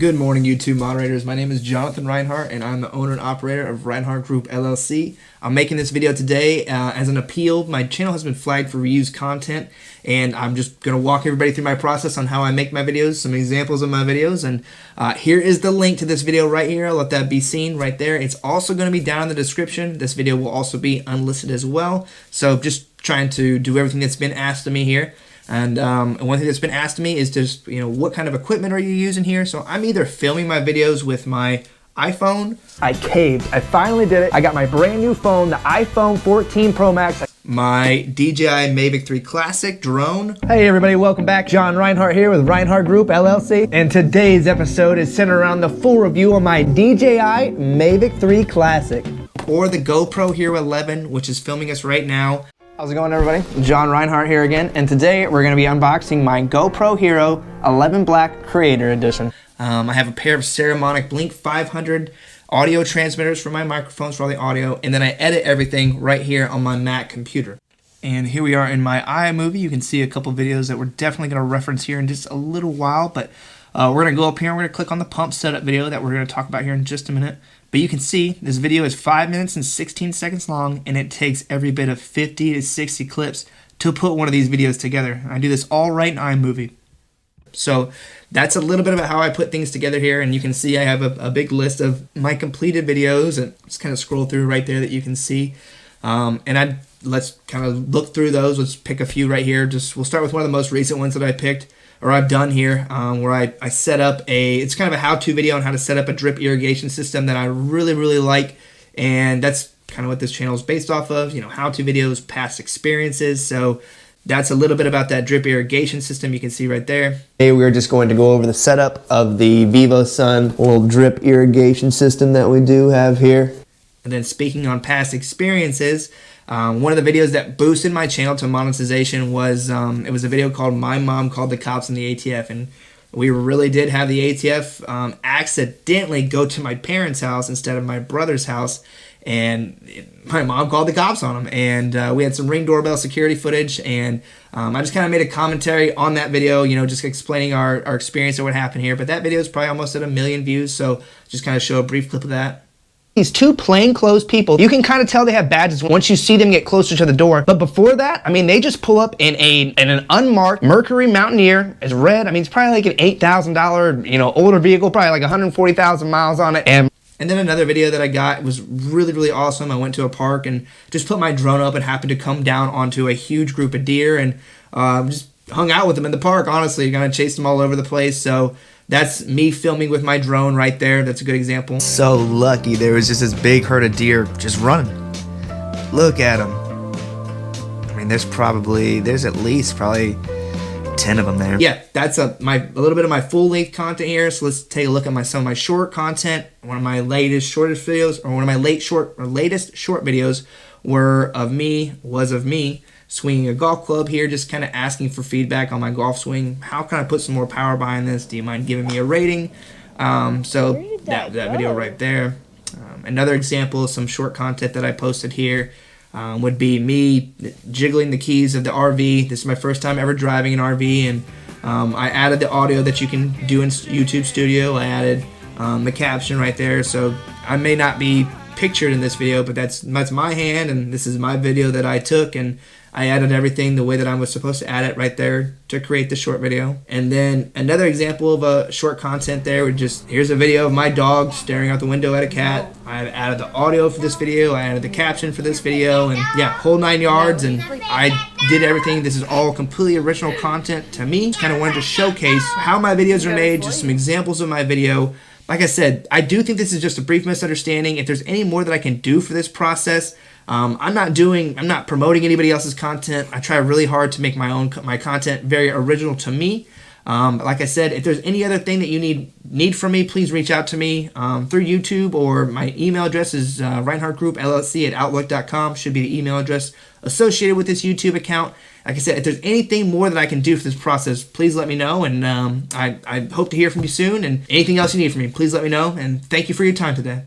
Good morning, YouTube moderators. My name is Johnathon Rinehart, and I'm the owner and operator of Rinehart Group, LLC. I'm making this video today as an appeal. My channel has been flagged for reused content, and I'm just going to walk everybody through my process on how I make my videos, some examples of my videos, and here is the link to this video right here. I'll let that be seen right there. It's also going to be down in the description. This video will also be unlisted as well, so just trying to do everything that's been asked of me here. And one thing that's been asked of me is just, what kind of equipment are you using here? So I'm either filming my videos with my iPhone. I caved. I finally did it. I got my brand new phone, the iPhone 14 Pro Max. My DJI Mavic 3 Classic drone. Hey everybody, welcome back. John Rinehart here with Rinehart Group, LLC. And today's episode is centered around the full review on my DJI Mavic 3 Classic. Or the GoPro Hero 11, which is filming us right now. How's it going, everybody? John Rinehart here again, and today we're going to be unboxing my GoPro Hero 11 Black Creator Edition. I have a pair of Ceramonic Blink 500 audio transmitters for my microphones for all the audio, and then I edit everything right here on my Mac computer. And here we are in my iMovie. You can see a couple videos that we're definitely going to reference here in just a little while, but we're going to go up here and we're going to click on the pump setup video that we're going to talk about here in just a minute. But you can see this video is 5 minutes and 16 seconds long, and it takes every bit of 50 to 60 clips to put one of these videos together. I do this all right in iMovie. So that's a little bit about how I put things together here, and you can see I have a big list of my completed videos, and just kind of scroll through right there that you can see. Let's kind of look through those. Let's pick a few right here. We'll start with one of the most recent ones that I picked, or I've done here, where I set up it's kind of a how-to video on how to set up a drip irrigation system that I really, really like, and that's kind of what this channel is based off of, how-to videos, past experiences. So that's a little bit about that drip irrigation system you can see right there. Today we're just going to go over the setup of the VivoSun little drip irrigation system that we do have here. And then speaking on past experiences, one of the videos that boosted my channel to monetization was, it was a video called My Mom Called the Cops on the ATF, and we really did have the ATF accidentally go to my parents' house instead of my brother's house, and my mom called the cops on them, and we had some Ring doorbell security footage, and I just kind of made a commentary on that video, just explaining our experience of what happened here. But that video is probably almost at 1 million views, so just kind of show a brief clip of that. These two plainclothes people, you can kind of tell they have badges once you see them get closer to the door. But before that, they just pull up in an unmarked Mercury Mountaineer. It's red. It's probably like an $8,000, older vehicle, probably like 140,000 miles on it. And then another video that I got was really, really awesome. I went to a park and just put my drone up and happened to come down onto a huge group of deer, and just hung out with them in the park, honestly. Kind of chased them all over the place. So that's me filming with my drone right there. That's a good example. So lucky there was just this big herd of deer just running. Look at them. There's at least probably 10 of them there. Yeah, that's a little bit of my full length content here. So let's take a look at some of my short content. One of my latest shortest videos, or one of my latest short videos was of me swinging a golf club here, just kind of asking for feedback on my golf swing. How can I put some more power behind this? Do you mind giving me a rating? So that video right there. Another example of some short content that I posted here would be me jiggling the keys of the RV. This is my first time ever driving an RV, and I added the audio that you can do in YouTube Studio. I added the caption right there, so I may not be pictured in this video, but that's my hand, and this is my video that I took, and I added everything the way that I was supposed to add it right there to create the short video. And then another example of a short content there would here's a video of my dog staring out the window at a cat. I added the audio for this video, I added the caption for this video, and yeah, whole 9 yards, and I did everything. This is all completely original content to me. Just kind of wanted to showcase how my videos are made, just some examples of my video. Like I said, I do think this is just a brief misunderstanding. If there's any more that I can do for this process, I'm not promoting anybody else's content. I try really hard to make my content very original to me. Like I said, if there's any other thing that you need from me, please reach out to me through YouTube, or my email address is reinhartgroupllc@outlook.com. Should be the email address associated with this YouTube account. Like I said, if there's anything more that I can do for this process, please let me know, and I hope to hear from you soon. And anything else you need from me, please let me know. And thank you for your time today.